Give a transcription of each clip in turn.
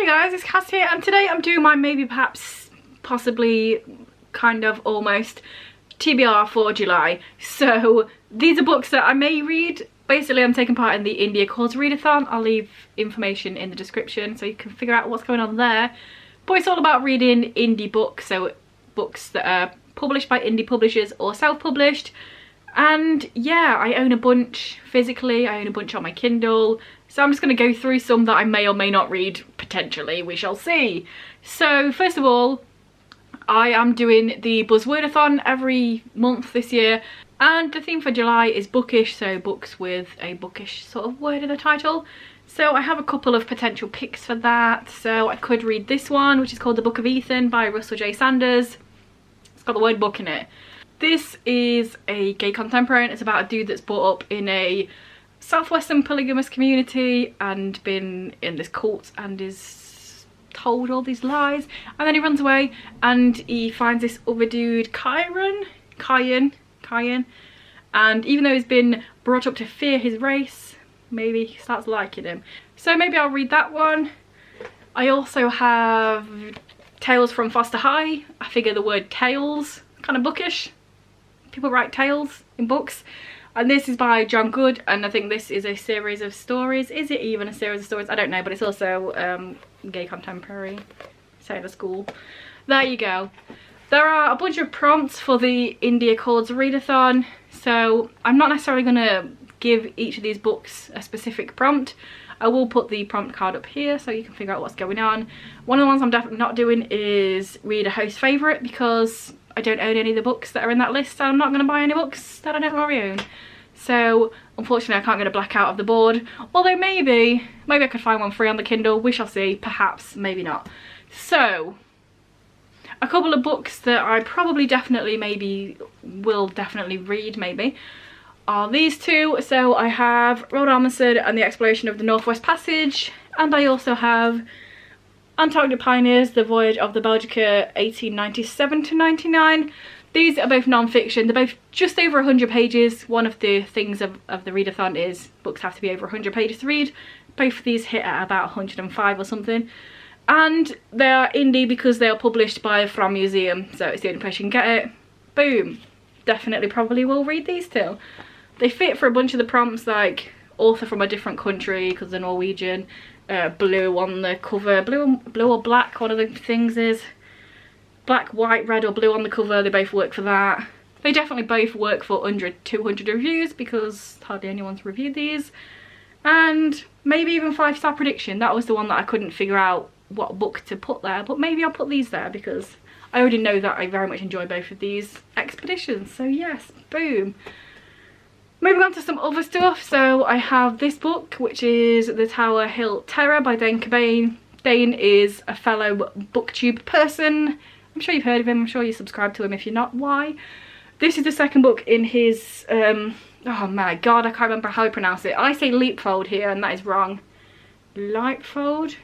Hey guys, it's Cass here, and today I'm doing my maybe, perhaps, possibly, kind of, almost TBR for July. So these are books that I may read. Basically, I'm taking part in the Indie Accords Readathon. I'll leave information in the description so you can figure out what's going on there. But it's all about reading indie books, so books that are published by indie publishers or self-published. And yeah, I own a bunch physically, I own a bunch on my Kindle. So I'm just going to go through some that I may or may not read, potentially, we shall see. So first of all, I am doing the Buzzwordathon every month this year. And the theme for July is bookish, so books with a bookish sort of word in the title. So I have a couple of potential picks for that. So I could read this one, which is called The Book of Ethan by Russell J. Sanders. It's got the word book in it. This is a gay contemporary, and it's about a dude that's brought up in a southwestern polygamous community and been in this cult and is told all these lies, and then he runs away and he finds this other dude, Kyan, and even though he's been brought up to fear his race, maybe he starts liking him. So maybe I'll read that one. I also have Tales from Foster High. I figure the word tales, kind of bookish. People write tales in books. And this is by John Good, and I think this is a series of stories. Is it even a series of stories? I don't know, but it's also gay contemporary, sailor school. There you go. There are a bunch of prompts for the Indie Accords Readathon, so I'm not necessarily going to give each of these books a specific prompt. I will put the prompt card up here so you can figure out what's going on. One of the ones I'm definitely not doing is read a host favourite, because I don't own any of the books that are in that list, so I'm not going to buy any books that I don't already own. So unfortunately I can't get a blackout of the board, although maybe I could find one free on the Kindle. We shall see, perhaps, maybe not. So a couple of books that I probably will definitely read maybe are these two. So I have Roald Amundsen and the Exploration of the Northwest Passage, and I also have Antarctic Pioneers, The Voyage of the Belgica 1897 to 99. These are both non-fiction. They're both just over 100 pages. One of the things of the readathon is books have to be over 100 pages to read. Both of these hit at about 105 or something. And they are indie because they are published by From Museum, so it's the only place you can get it. Boom. Definitely probably will read these two. They fit for a bunch of the prompts, like author from a different country because they're Norwegian, blue on the cover, blue or black, one of the things is. Black, white, red or blue on the cover, they both work for that. They definitely both work for under 200 reviews because hardly anyone's reviewed these. And maybe even 5-star prediction. That was the one that I couldn't figure out what book to put there, but maybe I'll put these there because I already know that I very much enjoy both of these expeditions. So yes, boom. Moving on to some other stuff. So I have this book, which is The Tower Hill Terror by Dane Cobain. Dane is a fellow booktube person. I'm sure you've heard of him, I'm sure you subscribe to him. If you're not, why? This is the second book in his, oh my god, I can't remember how you pronounce it. I say Leapfold here, and that is wrong. Leapfold?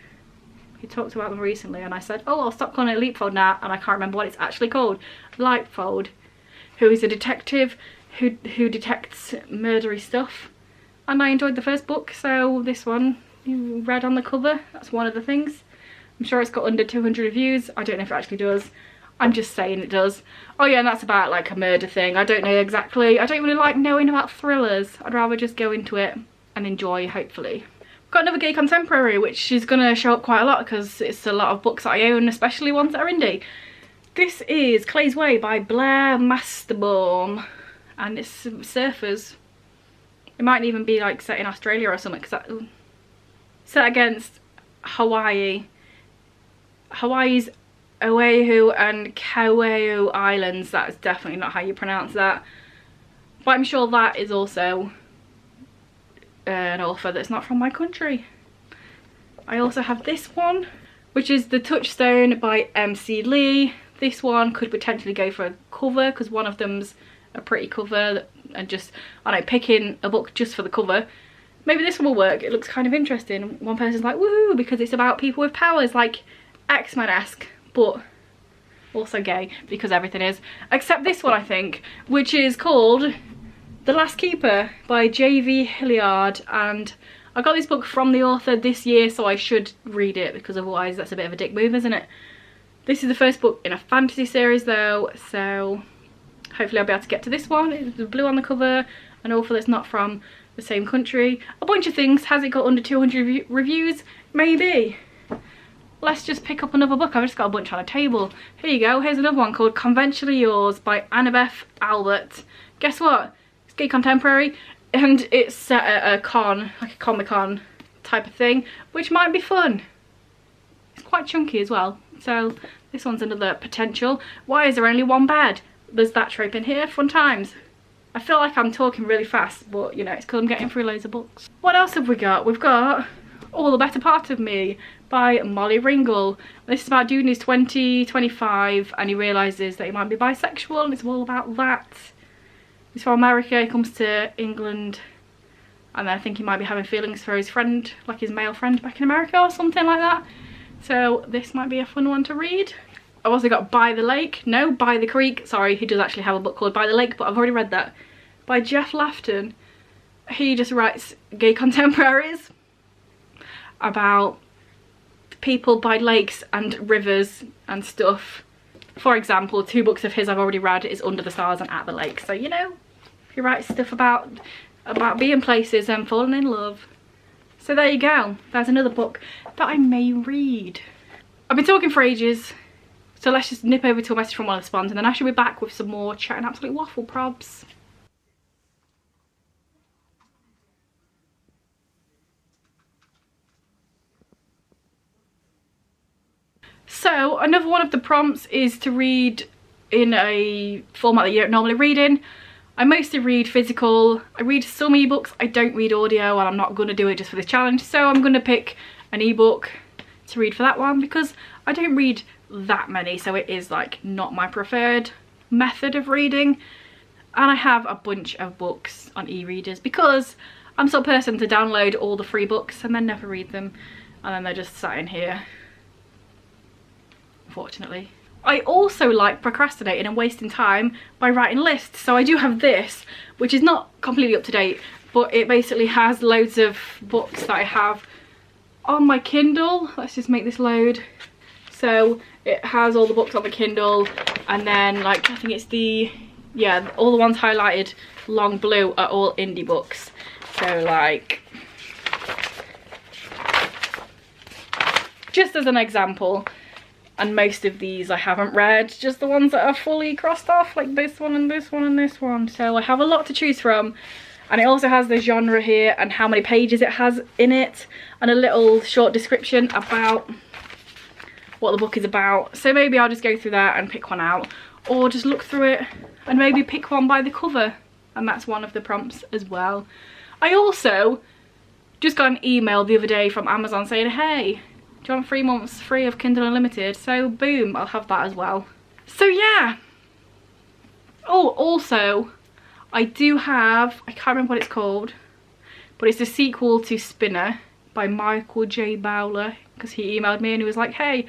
He talked about them recently, and I said, oh, I'll stop calling it Leapfold now, and I can't remember what it's actually called. Leapfold, who is a detective who detects murdery stuff. And I enjoyed the first book, so this one, you read on the cover, that's one of the things. I'm sure it's got under 200 reviews. I don't know if it actually does. I'm just saying it does. Oh yeah, and that's about like a murder thing. I don't know exactly. I don't really like knowing about thrillers. I'd rather just go into it and enjoy, hopefully. I've got another gay contemporary, which is going to show up quite a lot because it's a lot of books that I own, especially ones that are indie. This is Clay's Way by Blair Masterbaum, and it's surfers. It might even be like set in Australia or something, because set against Hawaii. Hawaii's Oahu and Kauai Islands. That is definitely not how you pronounce that, but I'm sure that is also an author that's not from my country. I also have this one, which is The Touchstone by MC Lee. This one could potentially go for a cover because one of them's a pretty cover, and just, I don't know, picking a book just for the cover. Maybe this one will work. It looks kind of interesting. One person's like, woohoo, because it's about people with powers, like X-Men-esque, but also gay, because everything is. Except this one, I think, which is called The Last Keeper by J.V. Hilliard, and I got this book from the author this year, so I should read it, because otherwise that's a bit of a dick move, isn't it? This is the first book in a fantasy series though, so hopefully I'll be able to get to this one. It's blue on the cover, an author that's not from the same country. A bunch of things. Has it got under 200 reviews? Maybe. Let's just pick up another book. I've just got a bunch on a table. Here you go. Here's another one called Conventionally Yours by Annabeth Albert. Guess what? It's gay contemporary, and it's set at a con, like a Comic-Con type of thing, which might be fun. It's quite chunky as well, so this one's another potential. Why is there only one bed? There's that trope in here. Fun times. I feel like I'm talking really fast, but you know, it's because I'm getting through loads of books. What else have we got? We've got All the Better Part of Me by Molly Ringle. This is about a dude who's 20, 25, and he realises that he might be bisexual, and it's all about that. He's from America, he comes to England, and I think he might be having feelings for his friend, like his male friend back in America or something like that. So this might be a fun one to read. I've also got By the Lake, no, By the Creek, sorry, he does actually have a book called By the Lake, but I've already read that, by Jeff Lafton. He just writes gay contemporaries about people by lakes and rivers and stuff. For example, 2 books of his I've already read is Under the Stars and At the Lake, so you know, he writes stuff about being places and falling in love. So there you go, there's another book that I may read. I've been talking for ages, so let's just nip over to a message from one of the spawns, and then I should be back with some more chat and absolute waffle probs. So another one of the prompts is to read in a format that you don't normally read in. I mostly read physical. I read some ebooks. I don't read audio, and I'm not going to do it just for this challenge, so I'm going to pick an ebook to read for that one, because I don't read that many, so it is like not my preferred method of reading. And I have a bunch of books on e-readers because I'm the sort of person to download all the free books and then never read them, and then they're just sat in here, unfortunately. I also like procrastinating and wasting time by writing lists, so I do have this, which is not completely up to date, but it basically has loads of books that I have on my Kindle. Let's just make this load. So it has all the books on the Kindle, and then like I think it's the, yeah, all the ones highlighted long blue are all indie books. So like, just as an example, and most of these I haven't read, just the ones that are fully crossed off, like this one and this one and this one. So I have a lot to choose from, and it also has the genre here and how many pages it has in it, and a little short description about what the book is about. So maybe I'll just go through that and pick one out, or just look through it and maybe pick one by the cover, and that's one of the prompts as well. I also just got an email the other day from Amazon saying, hey, do you want 3 months free of Kindle Unlimited? So boom, I'll have that as well. So yeah. Oh, also, I do have, I can't remember what it's called, but it's the sequel to Spinner by Michael J. Bowler, because he emailed me and he was like, hey,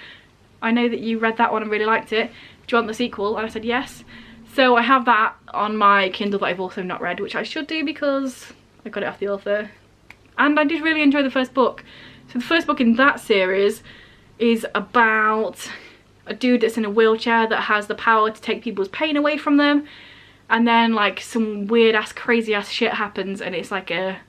I know that you read that one and really liked it. Do you want the sequel? And I said yes. So I have that on my Kindle that I've also not read, which I should do because I got it off the author. And I did really enjoy the first book. So the first book in that series is about a dude that's in a wheelchair that has the power to take people's pain away from them, and then like some weird ass crazy ass shit happens, and it's like a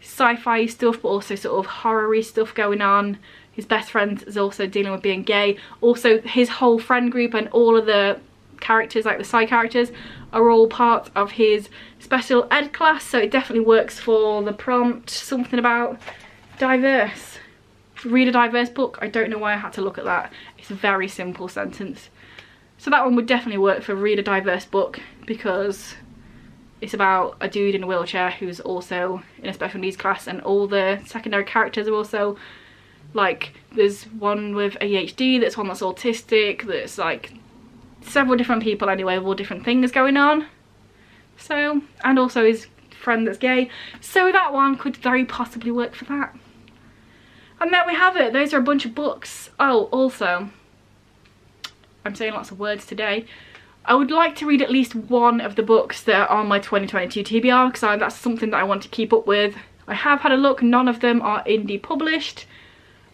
sci-fi stuff but also sort of horror-y stuff going on. His best friend is also dealing with being gay. Also his whole friend group and all of the characters, like the side characters, are all part of his special ed class, so it definitely works for the prompt. Something about diverse. Read a diverse book. I don't know why I had to look at that. It's a very simple sentence. So that one would definitely work for read a diverse book, because it's about a dude in a wheelchair who's also in a special needs class, and all the secondary characters are also like, there's one with ADHD, there's one that's autistic, there's like several different people anyway with all different things going on. So, and also his friend that's gay. So that one could very possibly work for that. And there we have it. Those are a bunch of books. Oh, also, I'm saying lots of words today. I would like to read at least one of the books that are on my 2022 TBR, because that's something that I want to keep up with. I have had a look, none of them are indie published,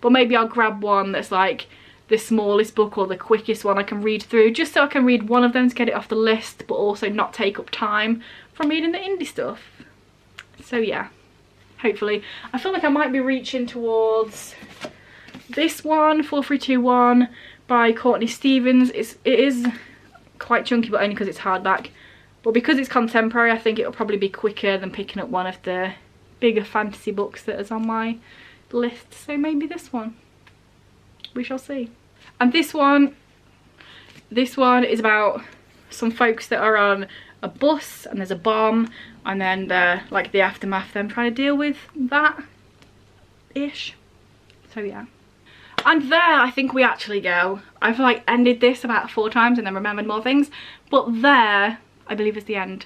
but maybe I'll grab one that's like the smallest book or the quickest one I can read through, just so I can read one of them to get it off the list, but also not take up time from reading the indie stuff. So yeah, hopefully. I feel like I might be reaching towards this one, 4321 by Courtney Stevens. It is quite chunky, but only because it's hardback. But because it's contemporary, I think it'll probably be quicker than picking up one of the bigger fantasy books that is on my list. So maybe this one. We shall see. And this one is about some folks that are on a bus and there's a bomb, and then like the aftermath, them trying to deal with that ish. So yeah. And there I think we actually go. I've like ended this about 4 times and then remembered more things, but there I believe is the end.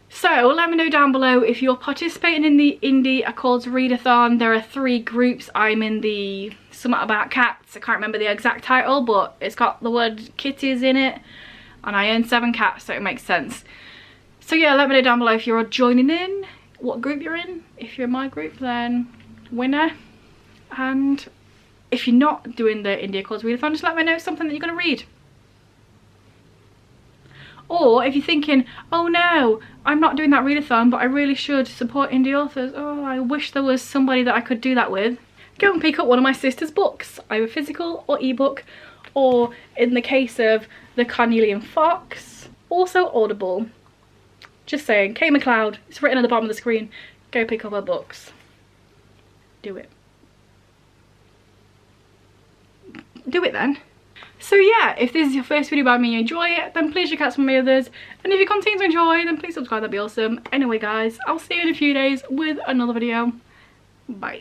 So let me know down below if you're participating in the Indie Accords Readathon. There are 3 groups. I'm in the something about cats. I can't remember the exact title, but it's got the word kitties in it, and I own 7 cats, so it makes sense. So yeah, let me know down below if you're joining in, what group you're in. If you're in my group, then winner. And if you're not doing the Indie Accords Readathon, just let me know something that you're going to read. Or if you're thinking, oh no, I'm not doing that readathon, but I really should support indie authors. Oh, I wish there was somebody that I could do that with. Go and pick up one of my sister's books, either physical or ebook, or in the case of The Carnelian Fox, also Audible. Just saying, Kay MacLeod, it's written at the bottom of the screen. Go pick up her books. Do it. Do it then. So yeah, if this is your first video by me and you enjoy it, then please check out some of my others. And if you continue to enjoy, then please subscribe, that'd be awesome. Anyway guys, I'll see you in a few days with another video. Bye.